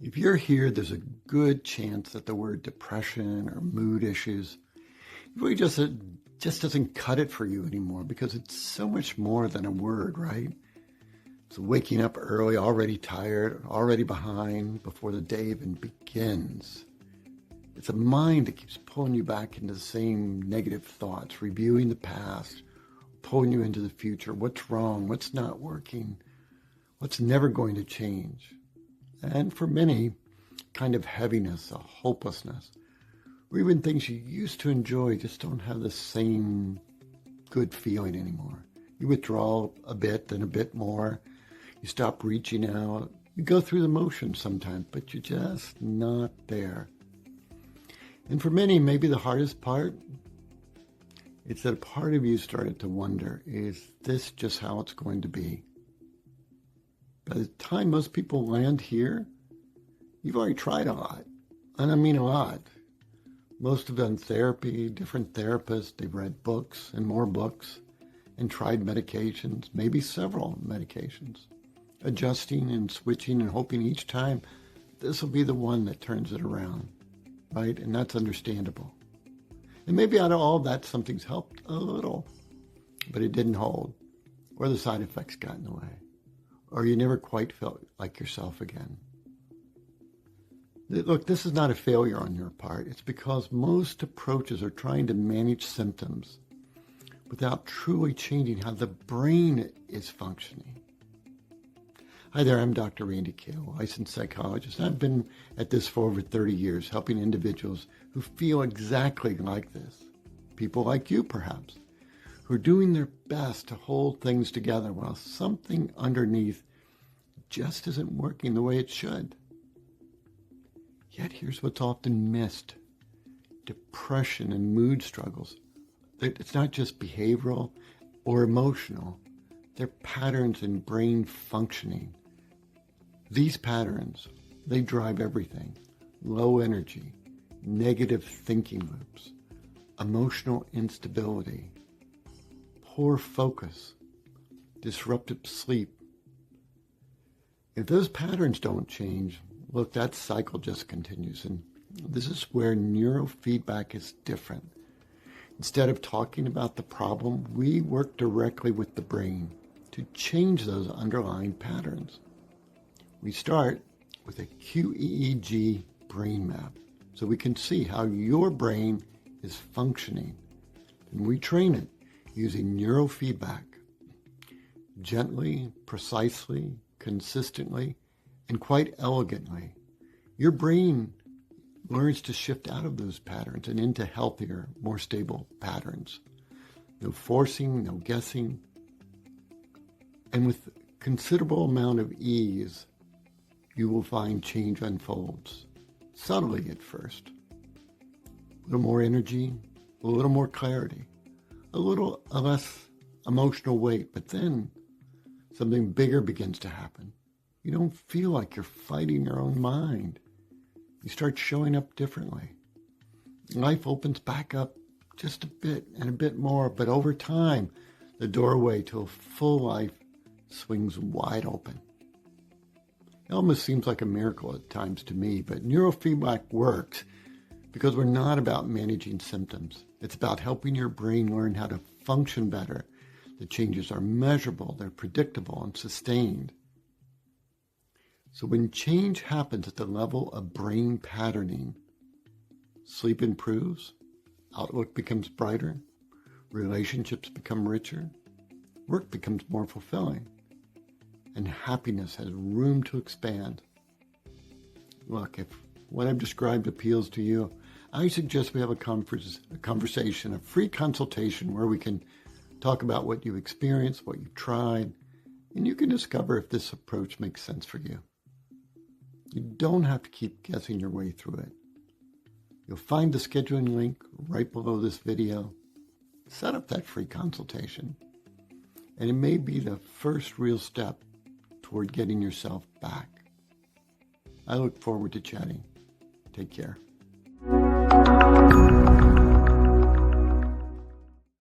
If you're here, there's a good chance that the word depression or mood issues really just doesn't cut it for you anymore, because it's so much more than a word, right? It's waking up early, already tired, already behind before the day even begins. It's a mind that keeps pulling you back into the same negative thoughts, reviewing the past, pulling you into the future. What's wrong? What's not working? What's never going to change? And for many, kind of heaviness, a hopelessness, or even things you used to enjoy just don't have the same good feeling anymore. You withdraw a bit, then a bit more. You stop reaching out. You go through the motions sometimes, but you're just not there. And for many, maybe the hardest part, it's that a part of you started to wonder, is this just how it's going to be? By the time most people land here, you've already tried a lot. And I mean a lot. Most have done therapy, different therapists. They've read books and more books and tried medications, maybe several medications, adjusting and switching and hoping each time this will be the one that turns it around, right? And that's understandable. And maybe out of all that, something's helped a little, but it didn't hold, or the side effects got in the way, or you never quite felt like yourself again. Look, this is not a failure on your part. It's because most approaches are trying to manage symptoms without truly changing how the brain is functioning. Hi there, I'm Dr. Randy Cale, licensed psychologist. I've been at this for over 30 years, helping individuals who feel exactly like this. People like you, perhaps, who are doing their best to hold things together while something underneath just isn't working the way it should. Yet here's what's often missed. Depression and mood struggles. It's not just behavioral or emotional. They're patterns in brain functioning. These patterns, they drive everything. Low energy, negative thinking loops, emotional instability, poor focus, disrupted sleep. If those patterns don't change, look, that cycle just continues. And this is where neurofeedback is different. Instead of talking about the problem, we work directly with the brain to change those underlying patterns. We start with a QEEG brain map so we can see how your brain is functioning. And we train it using neurofeedback. Gently, precisely, consistently, and quite elegantly, your brain learns to shift out of those patterns and into healthier, more stable patterns. No forcing, no guessing. And with considerable amount of ease, you will find change unfolds, subtly at first. A little more energy, a little more clarity, a little less emotional weight, but then something bigger begins to happen. You don't feel like you're fighting your own mind. You start showing up differently. Life opens back up just a bit and a bit more, but over time, the doorway to a full life swings wide open. It almost seems like a miracle at times to me, but neurofeedback works because we're not about managing symptoms. It's about helping your brain learn how to function better. The changes are measurable, they're predictable and sustained. So when change happens at the level of brain patterning, sleep improves, outlook becomes brighter, relationships become richer, work becomes more fulfilling, and happiness has room to expand. Look, if what I've described appeals to you, I suggest we have a conversation, a free consultation where we can talk about what you've experienced, what you've tried, and you can discover if this approach makes sense for you. You don't have to keep guessing your way through it. You'll find the scheduling link right below this video. Set up that free consultation, and it may be the first real step toward getting yourself back. I look forward to chatting. Take care.